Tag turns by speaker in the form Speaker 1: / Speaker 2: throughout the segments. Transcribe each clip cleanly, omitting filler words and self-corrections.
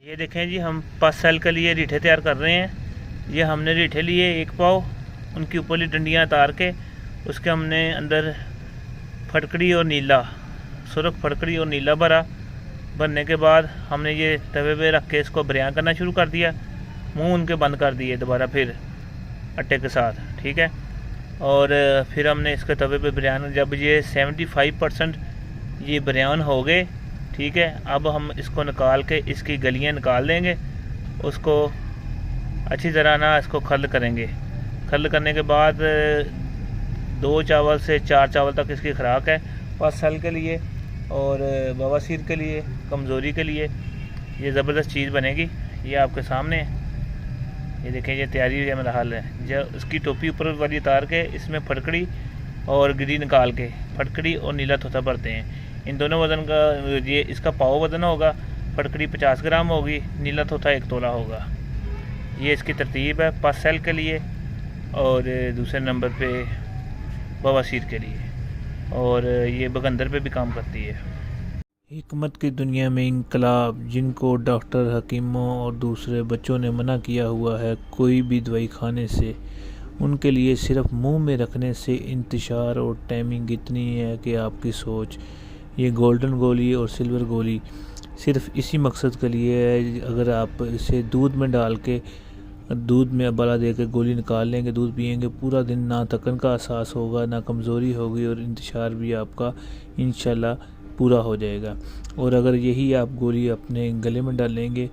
Speaker 1: ये देखें जी, हम 5 साल के लिए रीठे तैयार कर रहे हैं। ये हमने रीठे लिए 1 पाव, उनकी ऊपरली डंडियाँ उतार के उसके हमने अंदर फटकड़ी और नीला, सुरख फटकड़ी और नीला भरने के बाद हमने ये तवे पे रख के इसको बरियां करना शुरू कर दिया। मुंह उनके बंद कर दिए दोबारा फिर आटे के साथ, ठीक है। और फिर हमने इसके तवे पे बरियान, जब ये 75% ये बरियान हो गए, ठीक है, अब हम इसको निकाल के इसकी गलियां निकाल देंगे। उसको अच्छी तरह ना इसको खल करेंगे। खल करने के बाद 2 चावल से 4 चावल तक इसकी खुराक है 5 साल के लिए, और बवासीर के लिए, कमज़ोरी के लिए ये ज़बरदस्त चीज़ बनेगी। ये आपके सामने है, ये देखें, ये तैयारी है, मेरा हाल है। जब उसकी टोपी ऊपर वाली उतार के इसमें फटकड़ी और गिरी निकाल के फटकड़ी और नीला तोता भरते हैं। इन दोनों वज़न का, ये इसका पाव वज़न होगा, फटकड़ी 50 ग्राम होगी, नीला तोता 1 तोला होगा। ये इसकी तरतीब है 5 साल के लिए, और दूसरे नंबर पे बवासीर के लिए, और ये बगंदर पे भी काम करती है।
Speaker 2: हिकमत की दुनिया में इनकलाब, जिनको डॉक्टर, हकीमों और दूसरे बच्चों ने मना किया हुआ है कोई भी दवाई खाने से, उनके लिए सिर्फ मुंह में रखने से इंतशार और टाइमिंग इतनी है कि आपकी सोच। ये गोल्डन गोली और सिल्वर गोली सिर्फ इसी मकसद के लिए है। अगर आप इसे दूध में डाल के, दूध में उबाला दे के गोली निकाल लेंगे, दूध पिएंगे, पूरा दिन ना थकन का एहसास होगा, ना कमज़ोरी होगी, और इंतशार भी आपका इंशाल्लाह पूरा हो जाएगा। और अगर यही आप गोली अपने गले में डालेंगे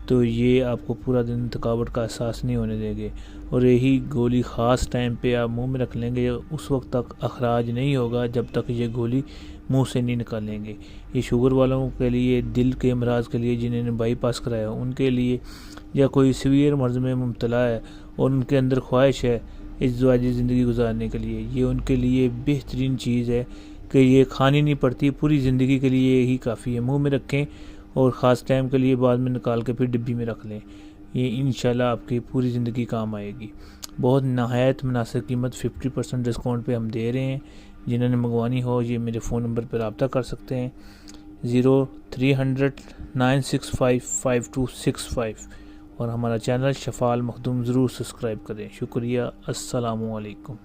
Speaker 2: तो ये आपको पूरा दिन थकावट का एहसास नहीं होने देंगे। और यही गोली ख़ास टाइम पे आप मुंह में रख लेंगे, उस वक्त तक अखराज नहीं होगा जब तक ये गोली मुंह से नहीं निकालेंगे। ये शुगर वालों के लिए, दिल के अमराज के लिए, जिन्होंने बाईपास कराया उनके लिए, या कोई सीवियर मर्ज़ में मुब्तला है और उनके अंदर ख्वाहिश है इज़्ज़ाजी ज़िंदगी गुजारने के लिए, ये उनके लिए बेहतरीन चीज़ है कि ये खानी नहीं पड़ती, पूरी ज़िंदगी के लिए यही काफ़ी है। मुंह में रखें और ख़ास टाइम के लिए बाद में निकाल के फिर डिब्बी में रख लें। ये इंशाल्लाह आपकी पूरी ज़िंदगी काम आएगी। बहुत नहायत मुनासिब कीमत, 50% डिस्काउंट पे हम दे रहे हैं। जिन्होंने मंगवानी हो ये मेरे फ़ोन नंबर पर रब्ता कर सकते हैं, 0300 965 5265, और हमारा चैनल शफ़ाल मखदूम ज़रूर सब्सक्राइब करें। शुक्रिया। अस्सलामु अलैकुम।